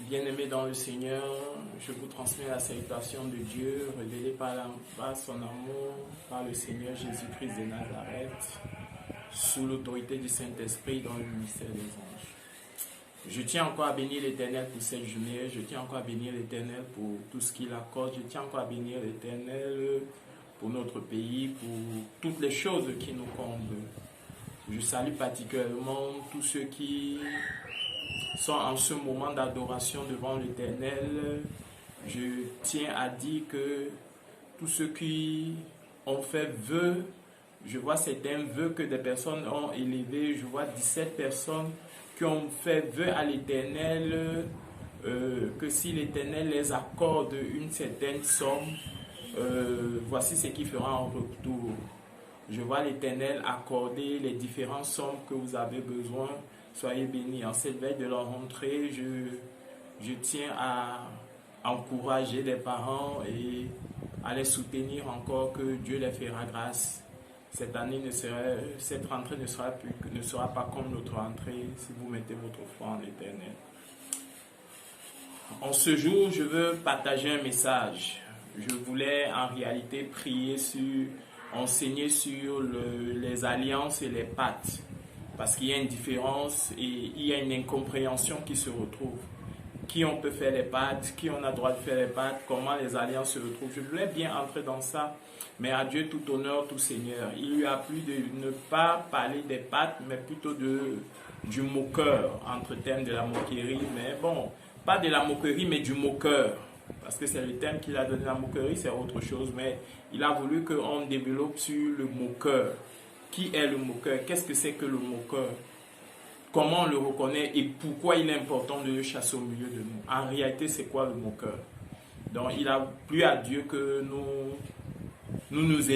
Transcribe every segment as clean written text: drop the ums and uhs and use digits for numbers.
Bien-aimés dans le Seigneur, je vous transmets la salutation de Dieu, révélée par son amour, par le Seigneur Jésus-Christ de Nazareth, sous l'autorité du Saint-Esprit dans le ministère des anges. Je tiens encore à bénir l'Éternel pour cette journée, je tiens encore à bénir l'Éternel pour tout ce qu'il accorde, je tiens encore à bénir l'Éternel pour notre pays, pour toutes les choses qui nous comblent. Je salue particulièrement tous ceux qui sont en ce moment d'adoration devant l'Éternel. Je tiens à dire que tous ceux qui ont fait vœu, je vois certains vœux que des personnes ont élevés, je vois 17 personnes qui ont fait vœu à l'Éternel, que si l'Éternel les accorde une certaine somme, voici ce qu'il fera en retour. Je vois l'Éternel accorder les différentes sommes que vous avez besoin. Soyez bénis. En cette veille de la rentrée, je tiens à encourager les parents et à les soutenir encore, que Dieu les fera grâce. Cette rentrée ne sera pas comme notre rentrée si vous mettez votre foi en l'Éternel. En ce jour, je veux partager un message. Je voulais en réalité enseigner sur les alliances et les pactes. Parce qu'il y a une différence et il y a une incompréhension qui se retrouve. Qui on peut faire les pactes, qui on a le droit de faire les pactes, comment les alliances se retrouvent. Je voulais bien entrer dans ça, mais à Dieu tout honneur, tout Seigneur. Il lui a plu de ne pas parler des pactes, mais plutôt du moqueur, entre termes de la moquerie. Mais bon, pas de la moquerie, mais du moqueur. Parce que c'est le terme qu'il a donné, la moquerie, c'est autre chose. Mais il a voulu qu'on développe sur le moqueur. Qui est le moqueur? Qu'est-ce que c'est que le moqueur? Comment on le reconnaît et pourquoi il est important de le chasser au milieu de nous? En réalité, c'est quoi le moqueur? Donc, il a plu à Dieu que nous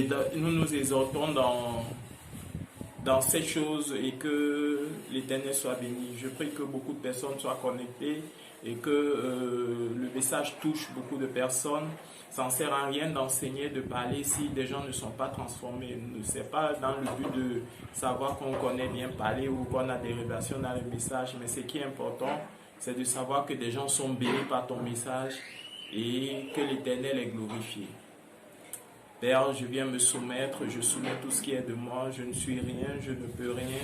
exhortons dans cette chose et que l'Éternel soit béni. Je prie que beaucoup de personnes soient connectées et que le message touche beaucoup de personnes. Ça ne sert à rien d'enseigner, de parler si des gens ne sont pas transformés. Ce n'est pas dans le but de savoir qu'on connaît bien parler ou qu'on a des révélations dans le message, mais ce qui est important, c'est de savoir que des gens sont bénis par ton message et que l'Éternel est glorifié. Père, je viens me soumettre, je soumets tout ce qui est de moi, je ne suis rien, je ne peux rien,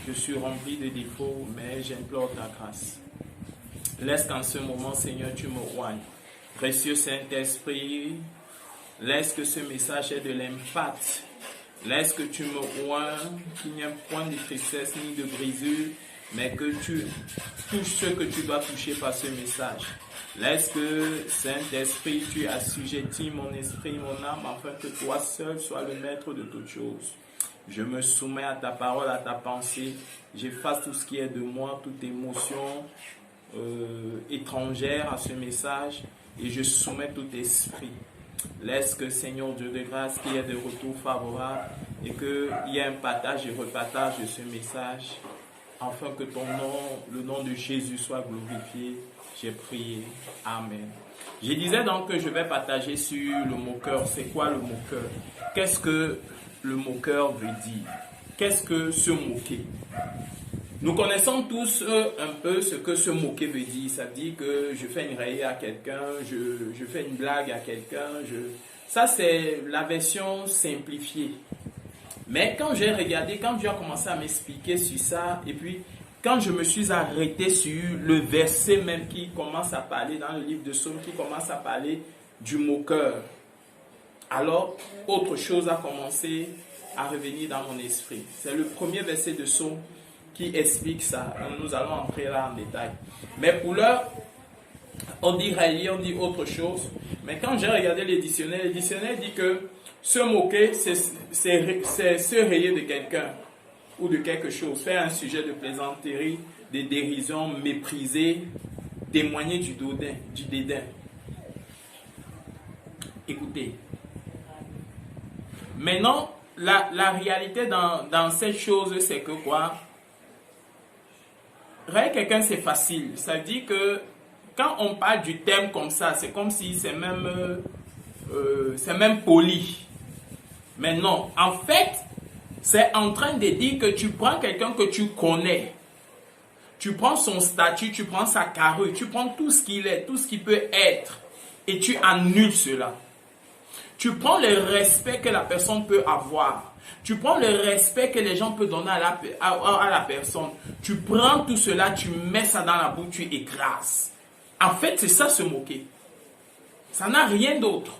je suis rempli de défauts, mais j'implore ta grâce. Laisse qu'en ce moment, Seigneur, tu me oignes. Précieux Saint-Esprit, laisse que ce message ait de l'impact. Laisse que tu me oignes, qu'il n'y ait point de tristesse ni de brisure, mais que tu touches ce que tu dois toucher par ce message. Laisse que, Saint-Esprit, tu assujettis mon esprit, mon âme, afin que toi seul sois le maître de toutes choses. Je me soumets à ta parole, à ta pensée. J'efface tout ce qui est de moi, toute émotion étrangère à ce message, et je soumets tout esprit. Laisse que, Seigneur Dieu de grâce, qu'il y ait des retours favorables et qu'il y ait un partage et repartage de ce message, afin que ton nom, le nom de Jésus, soit glorifié. J'ai prié. Amen. Je disais donc que je vais partager sur le moqueur. C'est quoi le moqueur? Qu'est-ce que le moqueur veut dire? Qu'est-ce que se moquer? Nous connaissons tous un peu ce que se moquer veut dire. Ça veut dire que je fais une raillerie à quelqu'un, je fais une blague à quelqu'un. Ça, c'est la version simplifiée. Mais quand j'ai regardé, quand Dieu a commencé à m'expliquer sur ça, et puis quand je me suis arrêté sur le verset même qui commence à parler dans le livre de Psaume, qui commence à parler du moqueur, alors autre chose a commencé à revenir dans mon esprit. C'est le premier verset de Psaume qui explique ça. Nous allons entrer là en détail. Mais pour l'heure, on dit railler, on dit autre chose. Mais quand j'ai regardé le dictionnaire dit que se moquer, c'est se rayer de quelqu'un ou de quelque chose, faire un sujet de plaisanterie, de dérision, mépriser, témoigner du dédain. Écoutez. Maintenant, la réalité dans cette chose, c'est que quoi? Railler quelqu'un, c'est facile. Ça veut dire que quand on parle du thème comme ça, c'est comme si c'est même poli. Mais non, en fait, c'est en train de dire que tu prends quelqu'un que tu connais, Tu prends son statut, tu prends sa carrure, tu prends tout ce qu'il est, tout ce qu'il peut être, et tu annules cela. Tu prends le respect que la personne peut avoir. Tu prends le respect que les gens peuvent donner à la personne. Tu prends tout cela, tu mets ça dans la bouche, tu écrases. En fait, c'est ça se moquer. Ça n'a rien d'autre.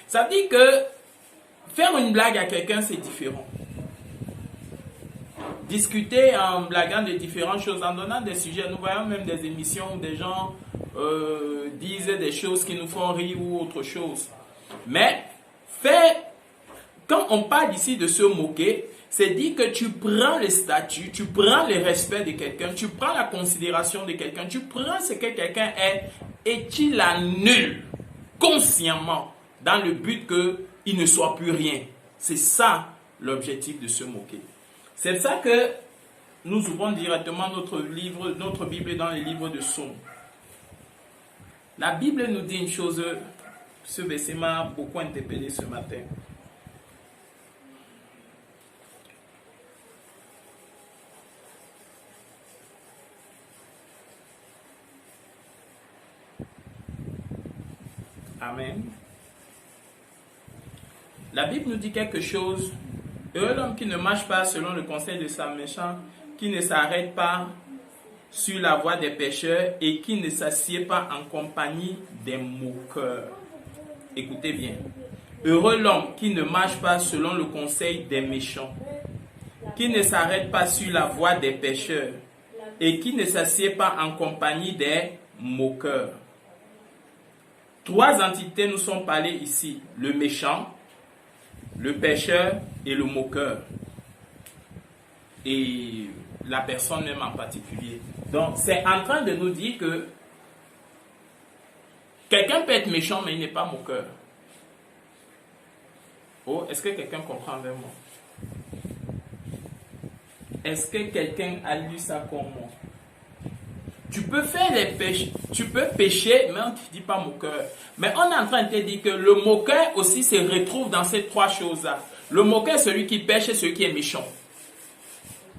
Ça dit que faire une blague à quelqu'un, c'est différent. Discuter en blaguant de différentes choses, en donnant des sujets. Nous voyons même des émissions où des gens disent des choses qui nous font rire ou autre chose. Mais quand on parle ici de se moquer, c'est dire que tu prends le statut, tu prends le respect de quelqu'un, tu prends la considération de quelqu'un, tu prends ce que quelqu'un est et tu l'annules consciemment dans le but qu'il ne soit plus rien. C'est ça l'objectif de se moquer. C'est ça que nous ouvrons directement notre Bible dans les livres de Psaumes. La Bible nous dit une chose, ce verset m'a beaucoup interpellé ce matin. Amen. La Bible nous dit quelque chose. Heureux l'homme qui ne marche pas selon le conseil de sa méchant, qui ne s'arrête pas sur la voie des pécheurs et qui ne s'assied pas en compagnie des moqueurs. Écoutez bien. Heureux l'homme qui ne marche pas selon le conseil des méchants, qui ne s'arrête pas sur la voie des pécheurs et qui ne s'assied pas en compagnie des moqueurs. Trois entités nous sont parlées ici. Le méchant, le pécheur et le moqueur. Et la personne même en particulier. Donc, c'est en train de nous dire que quelqu'un peut être méchant, mais il n'est pas moqueur. Oh, est-ce que quelqu'un comprend avec moi? Est-ce que quelqu'un a lu ça comme moi? Tu peux faire les péchés, tu peux pécher, mais on ne te dit pas moqueur. Mais on est en train de te dire que le moqueur aussi se retrouve dans ces trois choses-là. Le moqueur, celui qui pêche et celui qui est méchant.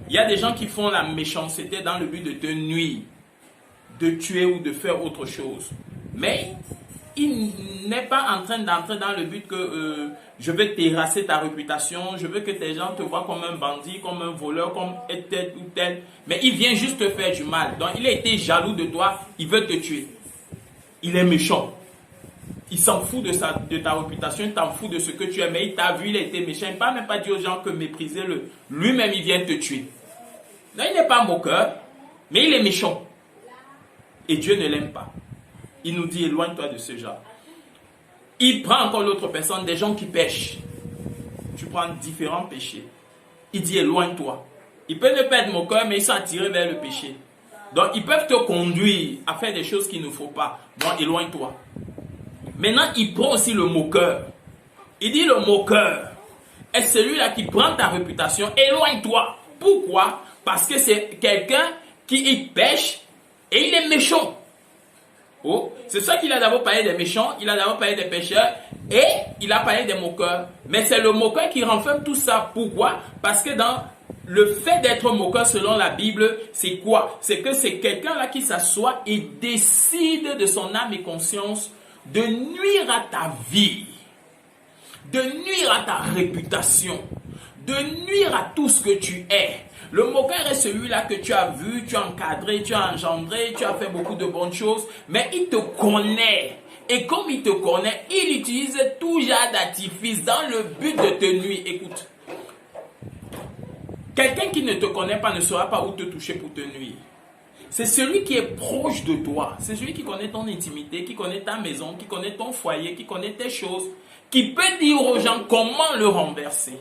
Il y a des gens qui font la méchanceté dans le but de te nuire, de tuer ou de faire autre chose. Mais il n'est pas en train d'entrer dans le but que je veux terrasser ta réputation, je veux que tes gens te voient comme un bandit, comme un voleur, comme tel ou tel. Mais il vient juste te faire du mal. Donc il a été jaloux de toi, il veut te tuer. Il est méchant. Il s'en fout de ta réputation, il t'en fout de ce que tu es. Mais il t'a vu, il a été méchant. Il ne peut même pas dire aux gens que méprisez-le. Lui-même, il vient te tuer. Donc il n'est pas moqueur, mais il est méchant. Et Dieu ne l'aime pas. Il nous dit, éloigne-toi de ce genre. Il prend encore l'autre personne, des gens qui pêchent. Tu prends différents péchés. Il dit, éloigne-toi. Il peut ne pas être moqueur, mais ils sont attirés vers le péché. Donc, ils peuvent te conduire à faire des choses qu'il ne faut pas. Donc, éloigne-toi. Maintenant, il prend aussi le moqueur. Il dit, le moqueur est celui-là qui prend ta réputation. Éloigne-toi. Pourquoi? Parce que c'est quelqu'un qui pêche et il est méchant. Oh, c'est ça qu'il a d'abord parlé des méchants, il a d'abord parlé des pécheurs et il a parlé des moqueurs. Mais c'est le moqueur qui renferme tout ça. Pourquoi? Parce que dans le fait d'être moqueur selon la Bible, c'est quoi? C'est que c'est quelqu'un là qui s'assoit et décide de son âme et conscience de nuire à ta vie, de nuire à ta réputation, de nuire à tout ce que tu es. Le moqueur est celui-là que tu as vu, tu as encadré, tu as engendré, tu as fait beaucoup de bonnes choses, mais il te connaît. Et comme il te connaît, il utilise tout genre d'artifice dans le but de te nuire. Écoute, quelqu'un qui ne te connaît pas ne saura pas où te toucher pour te nuire. C'est celui qui est proche de toi, c'est celui qui connaît ton intimité, qui connaît ta maison, qui connaît ton foyer, qui connaît tes choses, qui peut dire aux gens comment le renverser.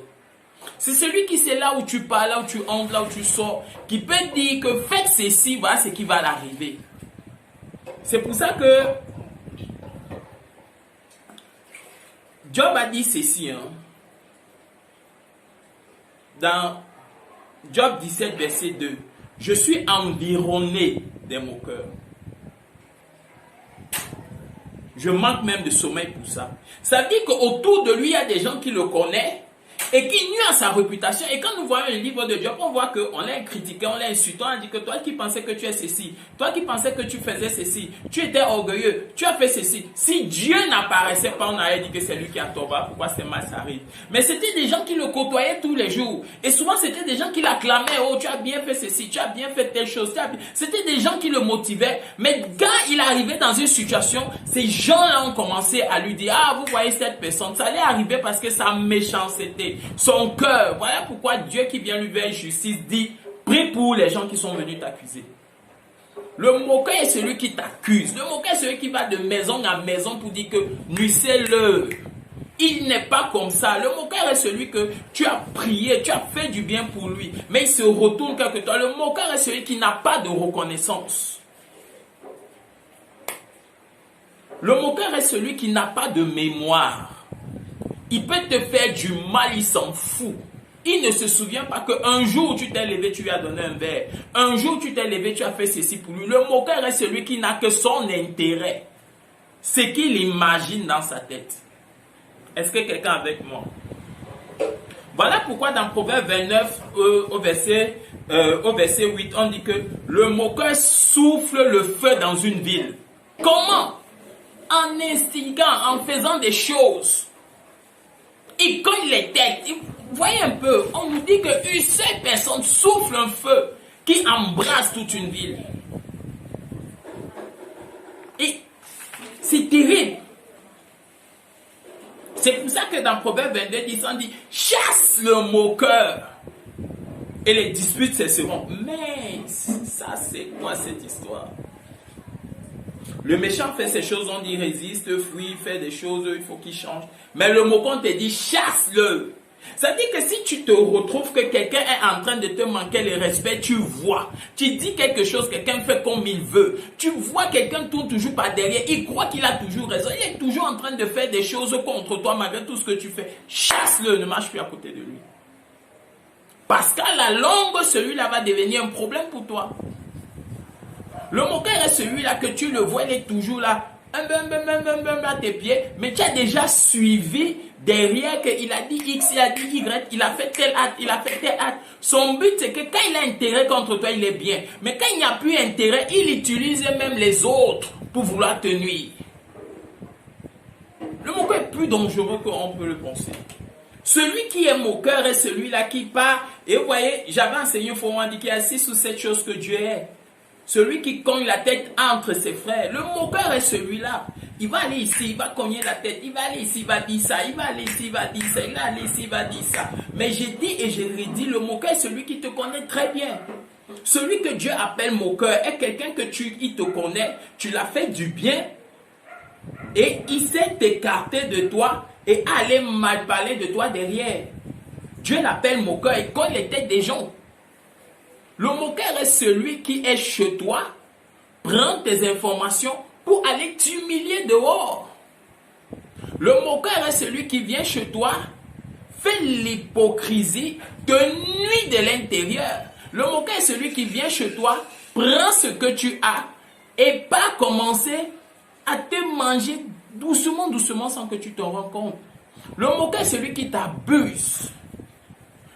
C'est celui qui sait là où tu pars, là où tu entres, là où tu sors, qui peut dire que faites ceci, voilà ce qui va l'arriver. C'est pour ça que Job a dit ceci, dans Job 17, verset 2. Je suis environné des moqueurs. Je manque même de sommeil pour ça. Ça dit qu'autour de lui, il y a des gens qui le connaissent. et qui nuit à sa réputation. Et quand nous voyons le livre de Job, on voit qu'on l'a critiqué, on l'a insulté, on a dit que toi qui pensais que tu es ceci, toi qui pensais que tu faisais ceci, tu étais orgueilleux, tu as fait ceci. Si Dieu n'apparaissait pas, on allait dire que c'est lui qui a tort. Pourquoi c'est mal ça arrive? Mais c'était des gens qui le côtoyaient tous les jours. Et souvent, c'était des gens qui l'acclamaient. Oh, tu as bien fait ceci, tu as bien fait telle chose. C'était des gens qui le motivaient. Mais quand il arrivait dans une situation, ces gens-là ont commencé à lui dire, ah, vous voyez cette personne, ça allait arriver parce que sa méchanceté, son cœur. Voilà pourquoi Dieu qui vient lui faire justice dit, prie pour les gens qui sont venus t'accuser. Le moqueur est celui qui t'accuse. Le moqueur est celui qui va de maison à maison pour dire que nuissez-le. Il n'est pas comme ça. Le moqueur est celui que tu as prié, tu as fait du bien pour lui, mais il se retourne quelque temps. Le moqueur est celui qui n'a pas de reconnaissance. Le moqueur est celui qui n'a pas de mémoire. Il peut te faire du mal, il s'en fout. Il ne se souvient pas qu'un jour tu t'es levé, tu lui as donné un verre. Un jour tu t'es levé, tu as fait ceci pour lui. Le moqueur est celui qui n'a que son intérêt. Ce qu'il imagine dans sa tête. Est-ce que quelqu'un est avec moi? Voilà pourquoi dans Proverbe 29, au verset 8, on dit que le moqueur souffle le feu dans une ville. Comment? En instigant, en faisant des choses. Il cogne les têtes. Voyez un peu, on nous dit qu'une seule personne souffle un feu qui embrasse toute une ville. Et c'est terrible. C'est pour ça que dans Proverbe 22, 10, on dit chasse le moqueur et les disputes cesseront. Mais ça, c'est quoi cette histoire? Le méchant fait ces choses, on dit résiste, fuit, fait des choses, il faut qu'il change. Mais le moqueur te dit chasse-le. Ça dit que si tu te retrouves que quelqu'un est en train de te manquer le respect, tu vois. Tu dis quelque chose, quelqu'un fait comme il veut. Tu vois quelqu'un tourne toujours par derrière. Il croit qu'il a toujours raison. Il est toujours en train de faire des choses contre toi malgré tout ce que tu fais. Chasse-le, ne marche plus à côté de lui. Parce qu'à la longue, celui-là va devenir un problème pour toi. Le moqueur est celui-là que tu le vois, il est toujours là. À tes pieds, mais tu as déjà suivi derrière qu'il a dit X, il a dit Y, il a fait tel acte, il a fait tel acte. Son but c'est que quand il a intérêt contre toi, il est bien. Mais quand il n'y a plus intérêt, il utilise même les autres pour vouloir te nuire. Le moqueur est plus dangereux qu'on peut le penser. Celui qui est moqueur est celui-là qui part. Et vous voyez, j'avais enseigné au fond, on dit qu'il y a 6 ou 7 choses que Dieu est. Celui qui cogne la tête entre ses frères. Le moqueur est celui-là. Il va aller ici, il va cogner la tête. Il va aller ici, il va dire ça. Il va aller ici, il va dire ça. Il va aller ici, il va dire ça. Mais j'ai dit et je redis, le moqueur est celui qui te connaît très bien. Celui que Dieu appelle moqueur est quelqu'un que il te connaît. Tu l'as fait du bien. Et il sait t'écarter de toi et aller mal parler de toi derrière. Dieu l'appelle moqueur. Il cogne les têtes des gens. Le moqueur est celui qui est chez toi, prend tes informations pour aller t'humilier dehors. Le moqueur est celui qui vient chez toi, fait l'hypocrisie, te nuit de l'intérieur. Le moqueur est celui qui vient chez toi, prend ce que tu as et pas commencer à te manger doucement, doucement sans que tu t'en rends compte. Le moqueur est celui qui t'abuse.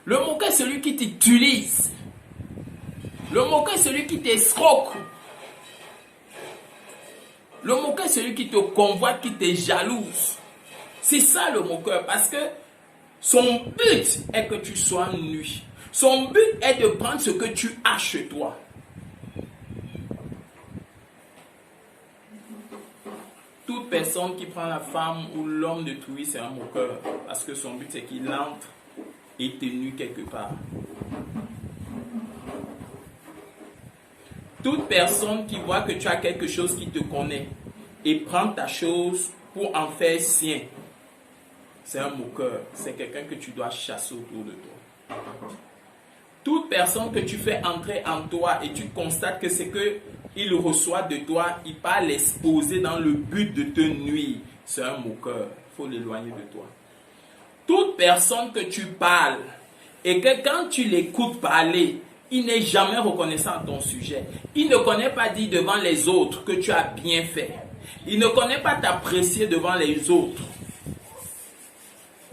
Le moqueur est celui qui t'utilise. Le moqueur est celui qui t'escroque. Le moqueur est celui qui te convoite, qui te jalouse. C'est ça le moqueur, parce que son but est que tu sois nu. Son but est de prendre ce que tu as chez toi. Toute personne qui prend la femme ou l'homme d'autrui, c'est un moqueur, parce que son but c'est qu'il entre et te nuit quelque part. Toute personne qui voit que tu as quelque chose qui te connaît et prend ta chose pour en faire sien, c'est un moqueur. C'est quelqu'un que tu dois chasser autour de toi. Toute personne que tu fais entrer en toi et tu constates que c'est qu'il reçoit de toi, il va l'exposer dans le but de te nuire, c'est un moqueur. Il faut l'éloigner de toi. Toute personne que tu parles et que quand tu l'écoutes parler, il n'est jamais reconnaissant à ton sujet. Il ne connaît pas dire devant les autres que tu as bien fait. Il ne connaît pas t'apprécier devant les autres.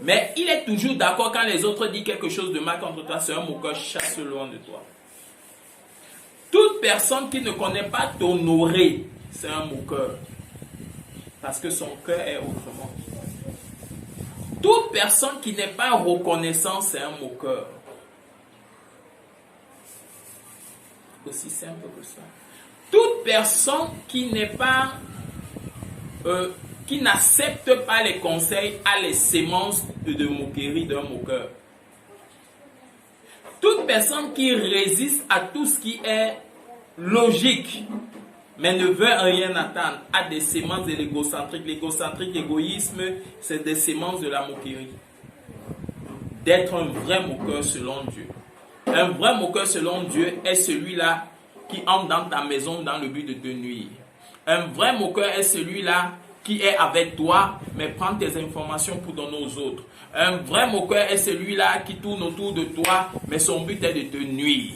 Mais il est toujours d'accord quand les autres disent quelque chose de mal contre toi, c'est un moqueur, chasse loin de toi. Toute personne qui ne connaît pas t'honorer, c'est un moqueur. Parce que son cœur est autrement. Toute personne qui n'est pas reconnaissante, c'est un moqueur. Aussi simple que ça. Toute personne qui n'est pas... qui n'accepte pas les conseils a les sémences de moquerie d'un moqueur. Toute personne qui résiste à tout ce qui est logique, mais ne veut rien attendre, a des sémences de l'égocentrique. L'égocentrique, l'égoïsme, c'est des sémences de la moquerie. D'être un vrai moqueur selon Dieu. Un vrai moqueur selon Dieu est celui-là qui entre dans ta maison dans le but de te nuire. Un vrai moqueur est celui-là qui est avec toi, mais prend tes informations pour donner aux autres. Un vrai moqueur est celui-là qui tourne autour de toi, mais son but est de te nuire.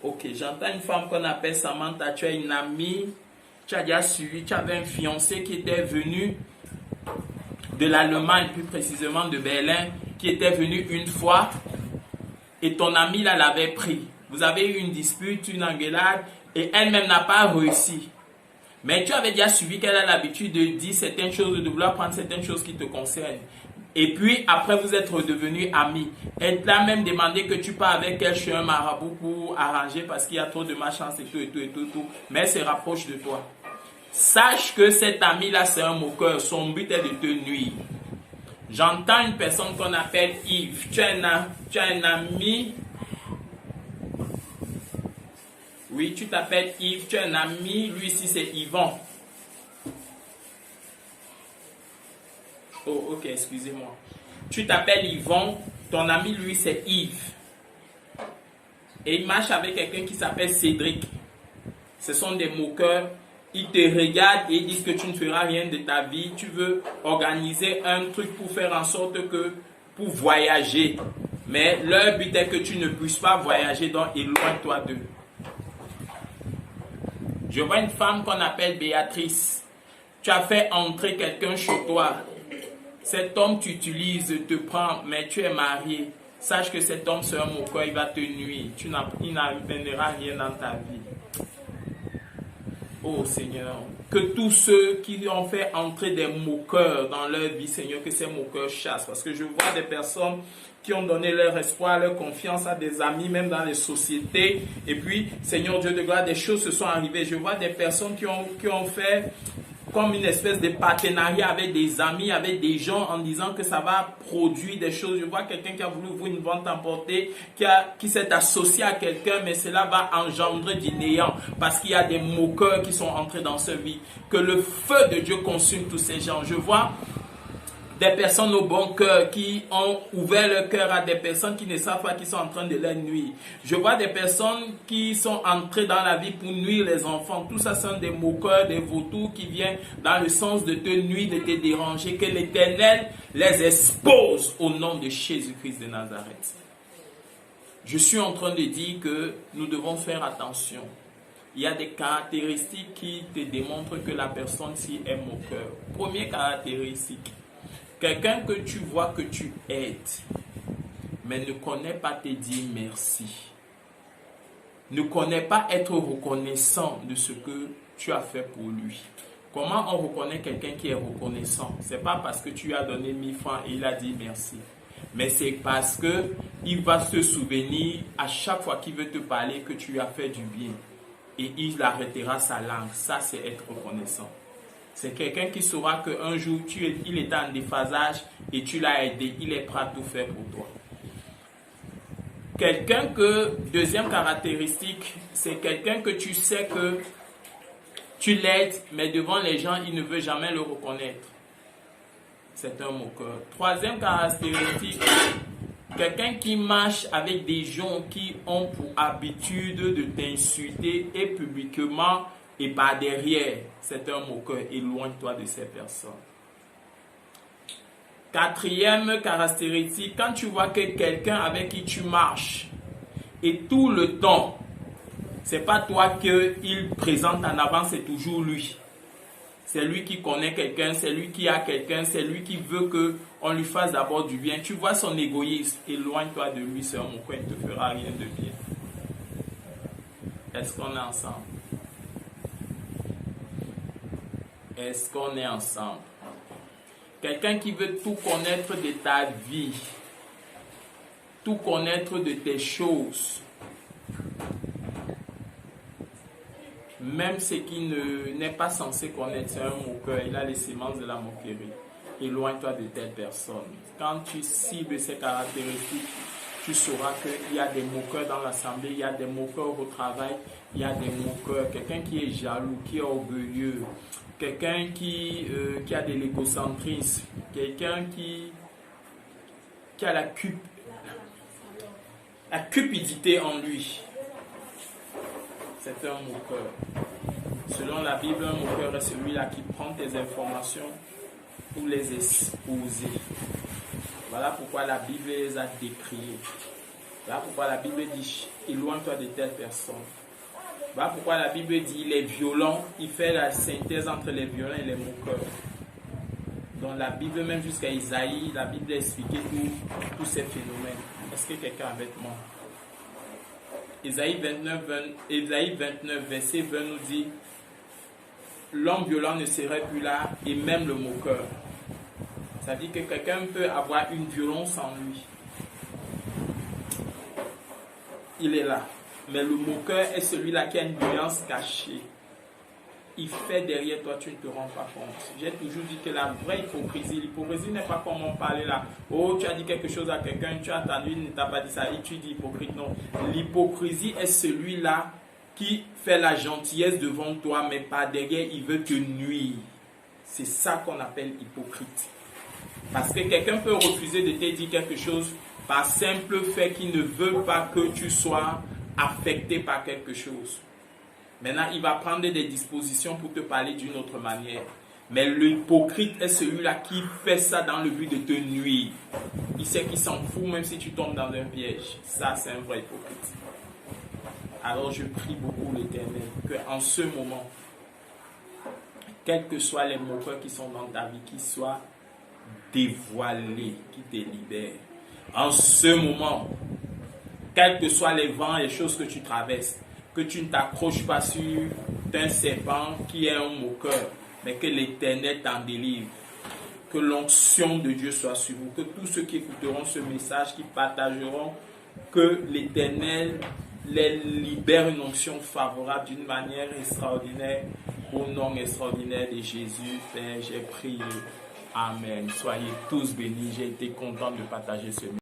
Ok, j'entends une femme qu'on appelle Samantha, tu as une amie, tu as déjà suivi, tu avais un fiancé qui était venu de l'Allemagne, plus précisément de Berlin, qui était venu une fois, et ton amie là l'avait pris. Vous avez eu une dispute, une engueulade, et elle-même n'a pas réussi. Mais tu avais déjà suivi qu'elle a l'habitude de dire certaines choses, de vouloir prendre certaines choses qui te concernent. Et puis, après, vous êtes redevenus amis. Elle t'a même demandé que tu pars avec elle chez un marabout pour arranger parce qu'il y a trop de malchance et tout. Mais elle se rapproche de toi. Sache que cet ami-là, c'est un moqueur. Son but est de te nuire. J'entends une personne qu'on appelle Yves. Tu as un ami. Oui, tu t'appelles Yves. Tu as un ami. Lui ici, c'est Yvon. Oh, ok, excusez-moi. Tu t'appelles Yvon, ton ami, lui, c'est Yves. Et il marche avec quelqu'un qui s'appelle Cédric. Ce sont des moqueurs. Ils te regardent et ils disent que tu ne feras rien de ta vie. Tu veux organiser un truc pour faire en sorte que, pour voyager. Mais leur but est que tu ne puisses pas voyager, donc éloigne-toi d'eux. Je vois une femme qu'on appelle Béatrice. Tu as fait entrer quelqu'un chez toi. Cet homme t'utilise, te prend, mais tu es marié. Sache que cet homme, c'est un moqueur, il va te nuire. Il n'amènera rien dans ta vie. Oh Seigneur, que tous ceux qui ont fait entrer des moqueurs dans leur vie, Seigneur, que ces moqueurs chassent. Parce que je vois des personnes qui ont donné leur espoir, leur confiance à des amis, même dans les sociétés. Et puis, Seigneur Dieu de gloire, des choses se sont arrivées. Je vois des personnes qui ont fait comme une espèce de partenariat avec des amis, avec des gens, en disant que ça va produire des choses. Je vois quelqu'un qui a voulu ouvrir une vente emportée, qui s'est associé à quelqu'un, mais cela va engendrer du néant, parce qu'il y a des moqueurs qui sont entrés dans ce vie. Que le feu de Dieu consume tous ces gens. Je vois des personnes au bon cœur qui ont ouvert leur cœur à des personnes qui ne savent pas qui sont en train de les nuire. Je vois des personnes qui sont entrées dans la vie pour nuire les enfants. Tout ça sont des moqueurs, des vautours qui viennent dans le sens de te nuire, de te déranger. Que l'Éternel les expose au nom de Jésus-Christ de Nazareth. Je suis en train de dire que nous devons faire attention. Il y a des caractéristiques qui te démontrent que la personne-ci est moqueur. Première caractéristique. Quelqu'un que tu vois que tu aides, mais ne connaît pas te dire merci. Ne connaît pas être reconnaissant de ce que tu as fait pour lui. Comment on reconnaît quelqu'un qui est reconnaissant? Ce n'est pas parce que tu lui as donné 1000 francs et il a dit merci. Mais c'est parce qu'il va se souvenir à chaque fois qu'il veut te parler que tu lui as fait du bien. Et il arrêtera sa langue. Ça, c'est être reconnaissant. C'est quelqu'un qui saura qu'un jour, il était en déphasage et tu l'as aidé. Il est prêt à tout faire pour toi. Quelqu'un que, deuxième caractéristique, c'est quelqu'un que tu sais que tu l'aides, mais devant les gens, il ne veut jamais le reconnaître. C'est un moqueur. Troisième caractéristique, quelqu'un qui marche avec des gens qui ont pour habitude de t'insulter et publiquement et par derrière, c'est un moqueur. Éloigne-toi de ces personnes. Quatrième caractéristique, quand tu vois que quelqu'un avec qui tu marches et tout le temps, c'est pas toi qu'il présente en avant, c'est toujours lui. C'est lui qui connaît quelqu'un, c'est lui qui a quelqu'un, c'est lui qui veut qu'on lui fasse d'abord du bien. Tu vois son égoïsme, éloigne-toi de lui, c'est un moqueur, il ne te fera rien de bien. Est-ce qu'on est ensemble? Est-ce qu'on est ensemble? Quelqu'un qui veut tout connaître de ta vie, tout connaître de tes choses, même ce qui n'est pas censé connaître, c'est un moqueur, il a les semences de la moquerie. Éloigne-toi de telle personne. Quand tu cibles ces caractéristiques, tu sauras qu'il y a des moqueurs dans l'assemblée, il y a des moqueurs au travail, il y a des moqueurs. Quelqu'un qui est jaloux, qui est orgueilleux, quelqu'un qui a de l'égocentrisme, quelqu'un qui a la cupidité en lui. C'est un moqueur. Selon la Bible, un moqueur est celui-là qui prend tes informations pour les exposer. Voilà pourquoi la Bible les a décriés. Voilà pourquoi la Bible dit éloigne-toi de telle personne. Voilà pourquoi la Bible dit les violents, il fait la synthèse entre les violents et les moqueurs. Dans la Bible, même jusqu'à Isaïe, la Bible a expliqué tous ces phénomènes. Est-ce que quelqu'un est avec moi? Isaïe 29, verset 20 nous dit l'homme violent ne serait plus là et même le moqueur. Ça veut dire que quelqu'un peut avoir une violence en lui. Il est là. Mais le moqueur est celui-là qui a une violence cachée. Il fait derrière toi, tu ne te rends pas compte. J'ai toujours dit que la vraie l'hypocrisie n'est pas comme on parlait là. Oh, tu as dit quelque chose à quelqu'un, tu as attendu, il ne t'a pas dit ça, et tu dis hypocrite. Non. L'hypocrisie est celui-là qui fait la gentillesse devant toi, mais par derrière, il veut te nuire. C'est ça qu'on appelle hypocrite. Parce que quelqu'un peut refuser de te dire quelque chose par simple fait qu'il ne veut pas que tu sois affecté par quelque chose. Maintenant, il va prendre des dispositions pour te parler d'une autre manière. Mais l'hypocrite est celui-là qui fait ça dans le but de te nuire. Il sait qu'il s'en fout même si tu tombes dans un piège. Ça, c'est un vrai hypocrite. Alors, je prie beaucoup l'Éternel qu'en ce moment, quels que soient les moqueurs qui sont dans ta vie, qu'ils soient dévoilés, qui te libèrent. En ce moment, quels que soient les vents et les choses que tu traverses, que tu ne t'accroches pas sur un serpent qui est un moqueur, mais que l'Éternel t'en délivre. Que l'onction de Dieu soit sur vous. Que tous ceux qui écouteront ce message, qui partageront, que l'Éternel les libère une onction favorable d'une manière extraordinaire. Au nom extraordinaire de Jésus, Père, j'ai prié. Amen. Soyez tous bénis. J'ai été content de partager ce message.